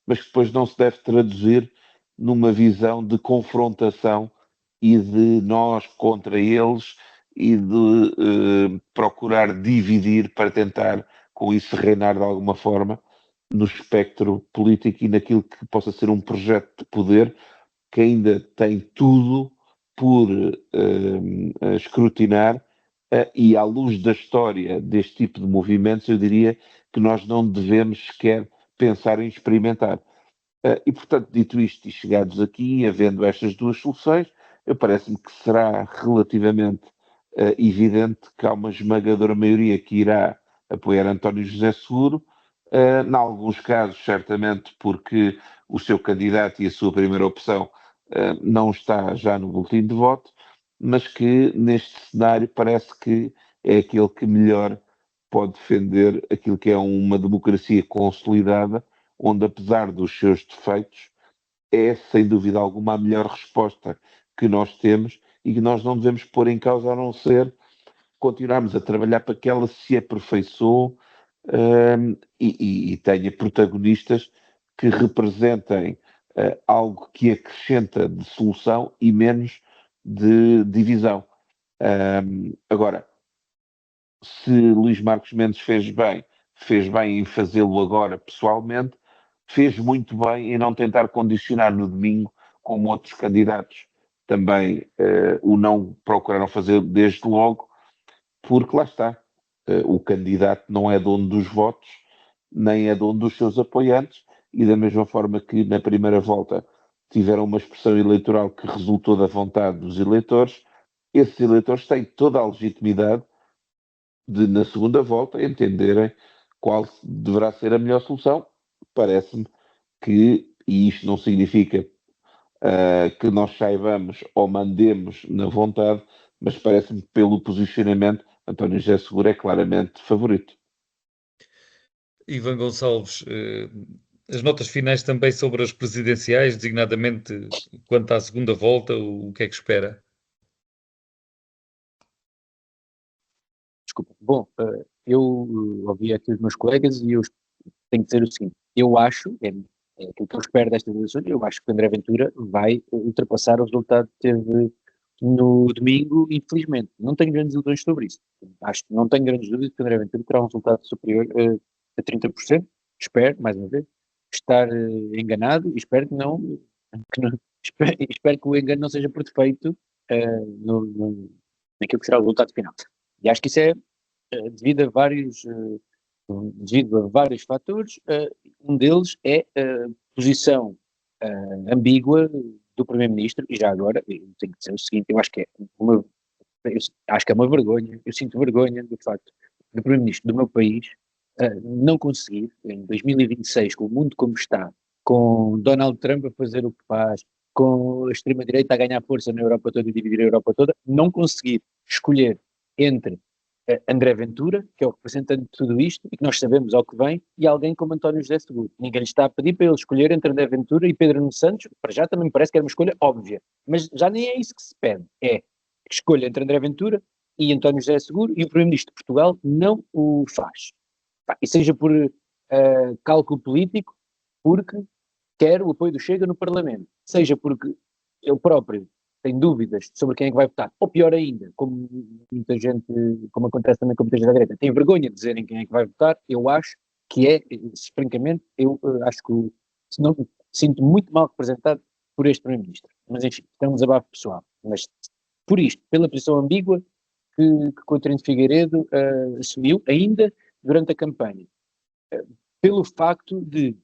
mas que depois não se deve traduzir numa visão de confrontação e de nós contra eles e de procurar dividir para tentar com isso reinar de alguma forma no espectro político e naquilo que possa ser um projeto de poder que ainda tem tudo por escrutinar e à luz da história deste tipo de movimentos, eu diria que nós não devemos sequer pensar em experimentar. E, portanto, dito isto e chegados aqui, havendo estas duas soluções, eu parece-me que será relativamente evidente que há uma esmagadora maioria que irá apoiar António José Seguro, em alguns casos, certamente, porque o seu candidato e a sua primeira opção não está já no boletim de voto, mas que neste cenário parece que é aquele que melhor pode defender aquilo que é uma democracia consolidada, onde, apesar dos seus defeitos, é, sem dúvida alguma, a melhor resposta que nós temos e que nós não devemos pôr em causa, a não ser continuarmos a trabalhar para que ela se aperfeiçoe e tenha protagonistas que representem algo que acrescenta de solução e menos de divisão. Agora, se Luís Marcos Mendes fez bem em fazê-lo agora pessoalmente, fez muito bem em não tentar condicionar no domingo, como outros candidatos também o não procuraram fazer desde logo, porque lá está, o candidato não é dono dos votos, nem é dono dos seus apoiantes, e da mesma forma que na primeira volta tiveram uma expressão eleitoral que resultou da vontade dos eleitores, esses eleitores têm toda a legitimidade de, na segunda volta, entenderem qual deverá ser a melhor solução. Parece-me que, e isto não significa que nós saibamos ou mandemos na vontade, mas parece-me que pelo posicionamento, António José Seguro é claramente favorito. Ivan Gonçalves, as notas finais também sobre as presidenciais, designadamente quanto à segunda volta, o que é que espera? Desculpa. Bom, eu ouvi aqui os meus colegas e eu tenho que dizer o seguinte: eu acho, é aquilo que eu espero destas eleições, eu acho que André Ventura vai ultrapassar o resultado que teve no domingo, infelizmente. Não tenho grandes ilusões sobre isso. Acho que não tenho grandes dúvidas que André Ventura terá um resultado superior a 30%. Espero, mais uma vez, estar enganado e espero que não, espero que o engano não seja por defeito naquilo que será o resultado final. E acho que isso é devido a vários fatores. Um deles é a posição ambígua do Primeiro-Ministro, e já agora, eu tenho que dizer o seguinte: eu acho que é uma vergonha, eu sinto vergonha do facto do Primeiro-Ministro do meu país não conseguir, em 2026, com o mundo como está, com Donald Trump a fazer o que faz, com a extrema-direita a ganhar força na Europa toda e dividir a Europa toda, não conseguir escolher entre André Ventura, que é o representante de tudo isto, e que nós sabemos ao que vem, e alguém como António José Seguro. Ninguém lhe está a pedir para ele escolher entre André Ventura e Pedro Nuno Santos, para já também me parece que era uma escolha óbvia, mas já nem é isso que se pede, é que escolha entre André Ventura e António José Seguro, e o Primeiro-Ministro de Portugal não o faz. E seja por cálculo político, porque quer o apoio do Chega no Parlamento, seja porque ele próprio tem dúvidas sobre quem é que vai votar, ou pior ainda, como muita gente, como acontece também com muita gente da direita, tem vergonha de dizerem quem é que vai votar. Eu acho que francamente, eu acho que não, sinto muito mal representado por este Primeiro-Ministro. Mas enfim, é um desabafo pessoal. Mas por isto, pela posição ambígua que Coutinho de Figueiredo assumiu ainda durante a campanha, pelo facto de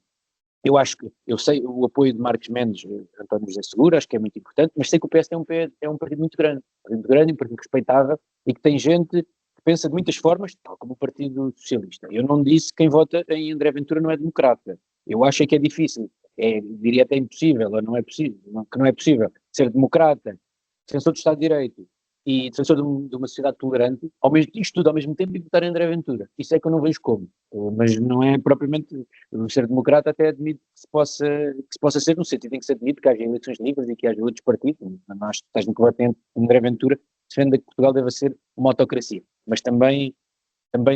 eu acho que, eu sei o apoio de Marcos Mendes, António José Seguro, acho que é muito importante, mas sei que o PSD é um partido muito grande, um partido respeitável, e que tem gente que pensa de muitas formas, tal como o Partido Socialista. Eu não disse que quem vota em André Ventura não é democrata. Eu acho que é difícil, diria até impossível, ou não é possível, que não é possível ser democrata, defensor do Estado de Direito e defensor de uma sociedade tolerante, isto tudo ao mesmo tempo, e votar em André Ventura. Isso é que eu não vejo como. Mas não é propriamente ser democrata, até admito que se possa ser, no sentido em que se admite que haja eleições livres e que haja outros partidos. Não acho que estás no correto André Ventura defende que Portugal deva ser uma autocracia, mas também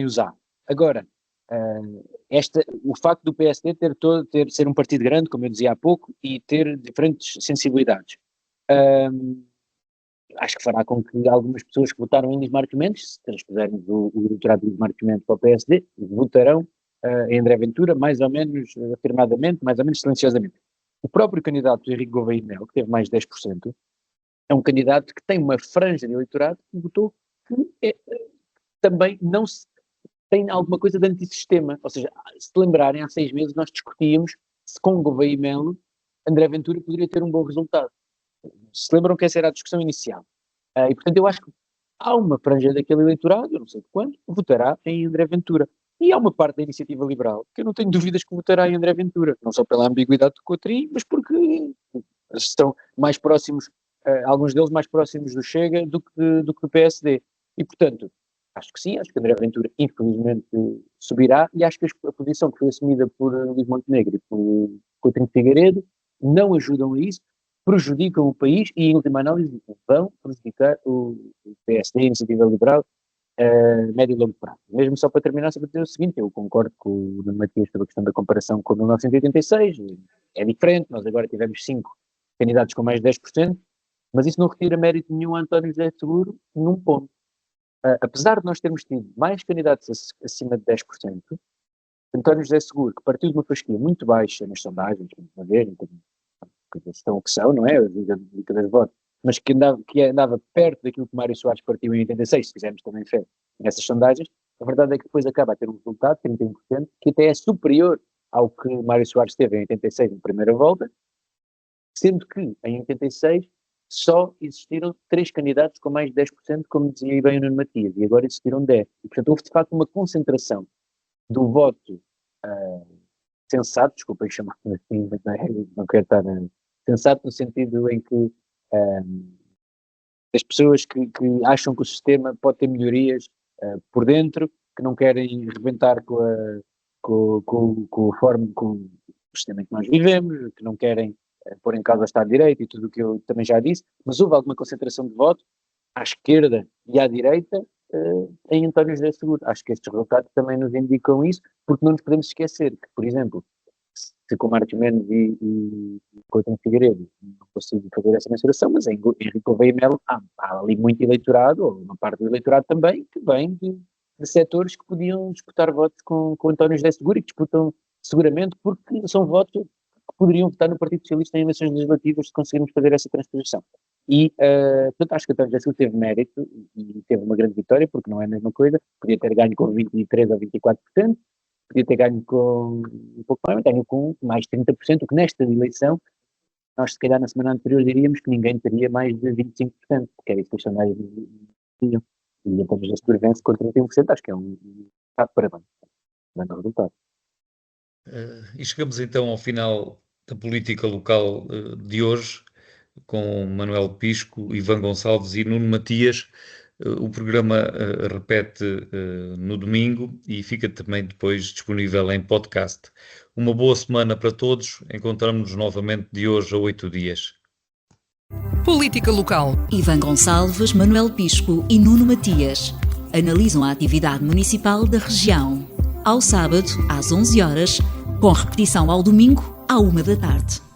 os há. Agora, o facto do PSD ser um partido grande, como eu dizia há pouco, e ter diferentes sensibilidades, acho que fará com que algumas pessoas que votaram em Luís Marcos Mendes, se transpusermos o eleitorado de Luís Marcos Mendes para o PSD, votarão em André Ventura, mais ou menos afirmadamente, mais ou menos silenciosamente. O próprio candidato Henrique Gouveia Melo, que teve mais de 10%, é um candidato que tem uma franja de eleitorado que votou que também não tem alguma coisa de antissistema. Ou seja, se lembrarem, há 6 meses nós discutíamos se com Gouveia Melo André Ventura poderia ter um bom resultado. Se lembram que essa era a discussão inicial. E, portanto, eu acho que há uma franja daquele eleitorado, eu não sei de quando, votará em André Ventura. E há uma parte da iniciativa liberal que eu não tenho dúvidas que votará em André Ventura, não só pela ambiguidade do Coutinho, mas porque estão mais próximos, alguns deles mais próximos do Chega do que do PSD. E, portanto, acho que sim, acho que André Ventura infelizmente subirá, e acho que a posição que foi assumida por Luís Montenegro e por Coutinho de Figueiredo não ajudam a isso, prejudicam o país e, em última análise, vão prejudicar o PSD, a Iniciativa Liberal, a médio e longo prazo. Mesmo só para terminar, só para dizer o seguinte: eu concordo com o Nuno Matias sobre a questão da comparação com 1986, é diferente, nós agora tivemos 5 candidatos com mais de 10%, Mas isso não retira mérito nenhum a António José Seguro num ponto. Apesar de nós termos tido mais candidatos acima de 10%, António José Seguro, que partiu de uma fasquia muito baixa nas sondagens, a ver, que estão o que são, não é? As indicadores de voto, mas que andava perto daquilo que Mário Soares partiu em 86, se fizermos também fé nessas sondagens, a verdade é que depois acaba a ter um resultado, 31%, que até é superior ao que Mário Soares teve em 86 na primeira volta, sendo que em 86 só existiram 3 candidatos com mais de 10%, como dizia bem o Nuno Matias, e agora existiram 10. E, portanto, houve de facto uma concentração do voto sensato, desculpem chamar assim, mas não quero estar sensato no sentido em que as pessoas que acham que o sistema pode ter melhorias por dentro, que não querem rebentar com o sistema em que nós vivemos, que não querem pôr em causa o Estado de Direito e tudo o que eu também já disse, mas houve alguma concentração de voto à esquerda e à direita em António José Seguro. Acho que estes resultados também nos indicam isso, porque não nos podemos esquecer que, por exemplo, se com Marcos Mendes e Coutinho Figueiredo não consigo fazer essa mensuração, mas em Henrique Gouveia e Melo há ali muito eleitorado, ou uma parte do eleitorado também, que vem de setores que podiam disputar votos com António José Seguro e que disputam seguramente porque são votos que poderiam votar no Partido Socialista em eleições legislativas se conseguirmos fazer essa transposição. E, portanto, acho que António José Seguro teve mérito e teve uma grande vitória, porque não é a mesma coisa, podia ter ganho com 23% ou 24%, podia ter ganho com um pouco mais, ganho com mais de 30%, o que nesta eleição, nós se calhar na semana anterior diríamos que ninguém teria mais de 25%, porque era isso que os sondagens diziam. E António José Seguro vence com 31%, acho que é um parabéns, grande resultado. E chegamos então ao final da política local de hoje, com Manuel Pisco, Ivan Gonçalves e Nuno Matias. O programa repete no domingo e fica também depois disponível em podcast. Uma boa semana para todos. Encontramos-nos novamente de hoje a 8 dias. Política local. Ivan Gonçalves, Manuel Pisco e Nuno Matias analisam a atividade municipal da região. Ao sábado, às 11 horas, com repetição ao domingo, à 1 da tarde.